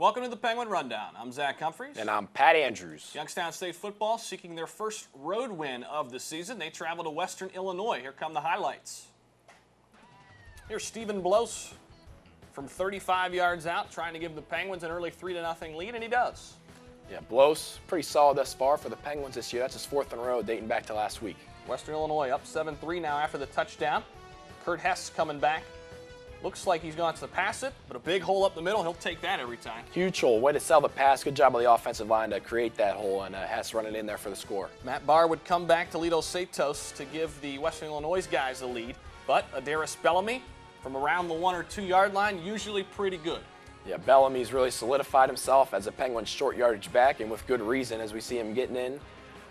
Welcome to the Penguin Rundown. I'm Zach Humphreys. And I'm Pat Andrews. Youngstown State football seeking their first road win of the season. They travel to Western Illinois. Here come the highlights. Here's Stephen Blows from 35 yards out, trying to give the Penguins an early 3-0 lead, and he does. Yeah, Blows, pretty solid thus far for the Penguins this year. That's his fourth in a row, dating back to last week. Western Illinois up 7-3 now after the touchdown. Kurt Hess coming back. Looks like he's going to pass it, but a big hole up the middle. He'll take that every time. Huge hole. Way to sell the pass. Good job on the offensive line to create that hole, and Hess running in there for the score. Matt Barr would come back to Toledo Santos to give the Western Illinois guys a lead, but Adaris Bellamy from around the 1 or 2 yard line, usually pretty good. Yeah, Bellamy's really solidified himself as a Penguin short yardage back, and with good reason, as we see him getting in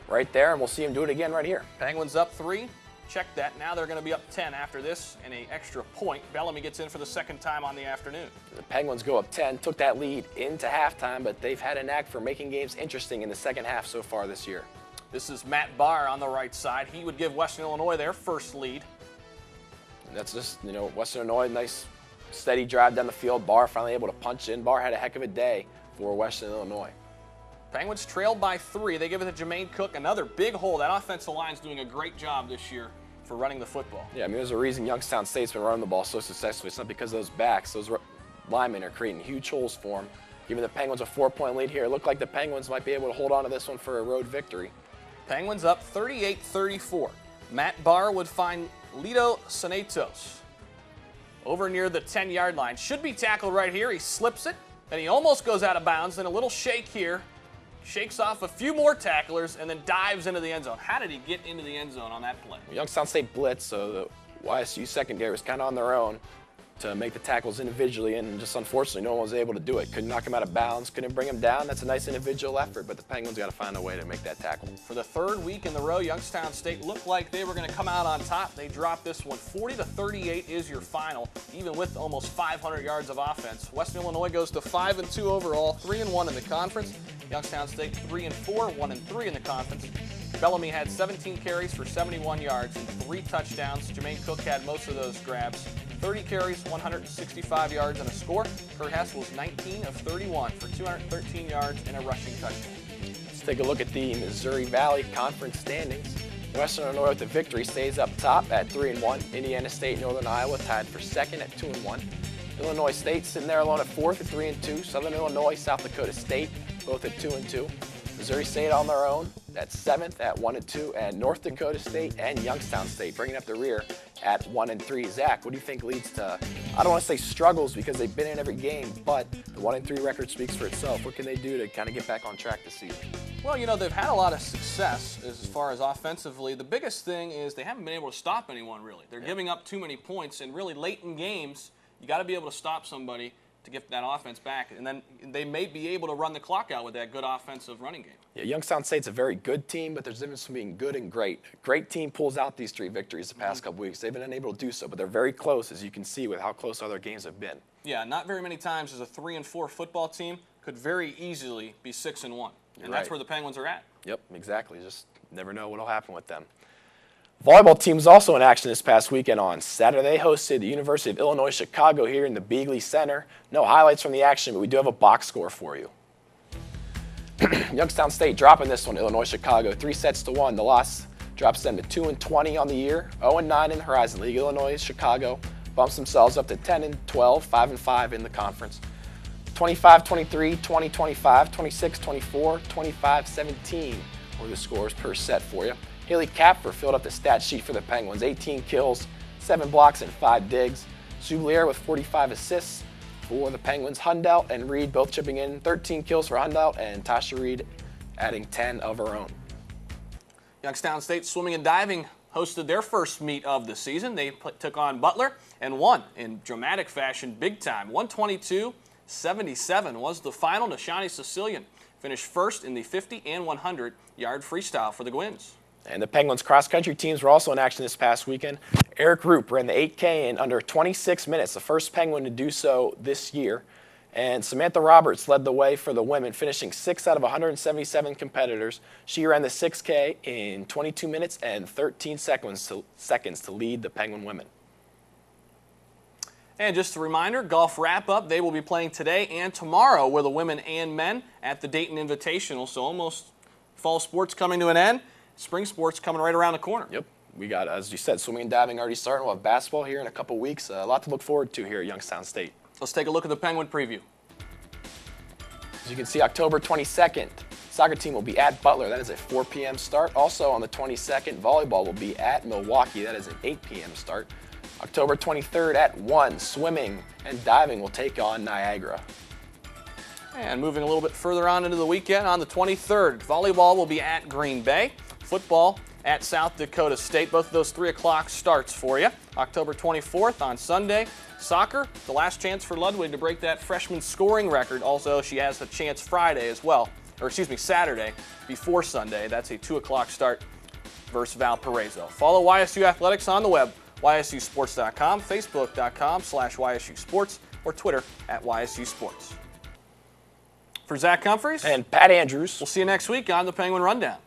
right there, and we'll see him do it again right here. Penguins up 3. Check that. Now they're going to be up 10 after this and an extra point. Bellamy gets in for the second time on the afternoon. The Penguins go up 10, took that lead into halftime, but they've had a knack for making games interesting in the second half so far this year. This is Matt Barr on the right side. He would give Western Illinois their first lead. And that's just, Western Illinois, nice steady drive down the field. Barr finally able to punch in. Barr had a heck of a day for Western Illinois. Penguins trailed by 3. They give it to Jermaine Cook. Another big hole. That offensive line's doing a great job this year for running the football. Yeah, there's a reason Youngstown State's been running the ball so successfully. It's not because of those backs. Those linemen are creating huge holes for them, giving the Penguins a 4-point lead here. It looked like the Penguins might be able to hold on to this one for a road victory. Penguins up 38-34. Matt Barr would find Lito Santos over near the 10-yard line. Should be tackled right here. He slips it, and he almost goes out of bounds. Then a little shake here. Shakes off a few more tacklers and then dives into the end zone. How did he get into the end zone on that play? Youngstown State blitz, so the YSU secondary was kind of on their own to make the tackles individually, and just unfortunately no one was able to do it. Couldn't knock him out of bounds, couldn't bring him down. That's a nice individual effort, but the Penguins got to find a way to make that tackle. For the third week in the row, Youngstown State looked like they were going to come out on top. They dropped this one. 40-38 is your final, even with almost 500 yards of offense. Western Illinois goes to 5-2 overall, 3-1 in the conference. Youngstown State 3-4, 1-3 in the conference. Bellamy had 17 carries for 71 yards and 3 touchdowns. Jermaine Cook had most of those grabs. 30 carries, 165 yards, and a score. Kurt Hess was 19 of 31 for 213 yards and a rushing touchdown. Let's take a look at the Missouri Valley Conference standings. Western Illinois with the victory stays up top at 3-1. Indiana State, Northern Iowa tied for second at 2-1. Illinois State sitting there alone at fourth at 3-2. Southern Illinois, South Dakota State both at 2-2. Missouri State on their own at 7th at 1-2, and North Dakota State and Youngstown State bringing up the rear at 1-3. Zach, what do you think leads to, I don't want to say struggles because they've been in every game, but the 1-3 record speaks for itself. What can they do to kind of get back on track this season? Well, they've had a lot of success as far as offensively. The biggest thing is they haven't been able to stop anyone, really. They're giving up too many points, and really late in games, you got to be able to stop somebody to get that offense back, and then they may be able to run the clock out with that good offensive running game. Yeah, Youngstown State's a very good team, but there's a difference between being good and great. A great team pulls out these 3 victories the past couple weeks. They've been unable to do so, but they're very close, as you can see with how close other games have been. Yeah, not very many times as a 3-4 football team could very easily be 6-1, and that's where the Penguins are at. Yep, exactly. Just never know what'll happen with them. Volleyball team's also in action this past weekend on Saturday. Hosted the University of Illinois Chicago here in the Beagley Center. No highlights from the action, but we do have a box score for you. Youngstown State dropping this one, Illinois Chicago, 3-1. The loss drops them to 2-20 on the year, 0-9 in the Horizon League. Illinois Chicago bumps themselves up to 10-12, 5-5 in the conference. 25-23, 20-25, 26-24, 25-17 were the scores per set for you. Haley Kapfer filled up the stat sheet for the Penguins. 18 kills, 7 blocks, and 5 digs. Soublier with 45 assists for the Penguins. Hundelt and Reed both chipping in. 13 kills for Hundelt, and Tasha Reed adding 10 of her own. Youngstown State swimming and diving hosted their first meet of the season. They took on Butler and won in dramatic fashion, big time. 122-77 was the final. Nashani Sicilian finished first in the 50 and 100-yard freestyle for the Gwins. And the Penguins cross-country teams were also in action this past weekend. Eric Roop ran the 8K in under 26 minutes, the first Penguin to do so this year. And Samantha Roberts led the way for the women, finishing 6 out of 177 competitors. She ran the 6K in 22 minutes and 13 seconds to lead the Penguin women. And just a reminder, golf wrap-up, they will be playing today and tomorrow with the women and men at the Dayton Invitational. So almost fall sports coming to an end. Spring sports coming right around the corner. Yep. We got, as you said, swimming and diving already starting. We'll have basketball here in a couple weeks. A lot to look forward to here at Youngstown State. Let's take a look at the Penguin preview. As you can see, October 22nd, soccer team will be at Butler. That is a 4 p.m. start. Also on the 22nd, volleyball will be at Milwaukee. That is an 8 p.m. start. October 23rd at 1, swimming and diving will take on Niagara. And moving a little bit further on into the weekend, on the 23rd, volleyball will be at Green Bay. Football at South Dakota State. Both of those 3 o'clock starts for you. October 24th on Sunday, soccer, the last chance for Ludwig to break that freshman scoring record. Also, she has a chance Friday as well, or excuse me, Saturday before Sunday. That's a 2 o'clock start versus Valparaiso. Follow YSU Athletics on the web, YSUsports.com, Facebook.com/YSU Sports, or Twitter at YSU Sports. For Zach Humphreys and Pat Andrews, we'll see you next week on the Penguin Rundown.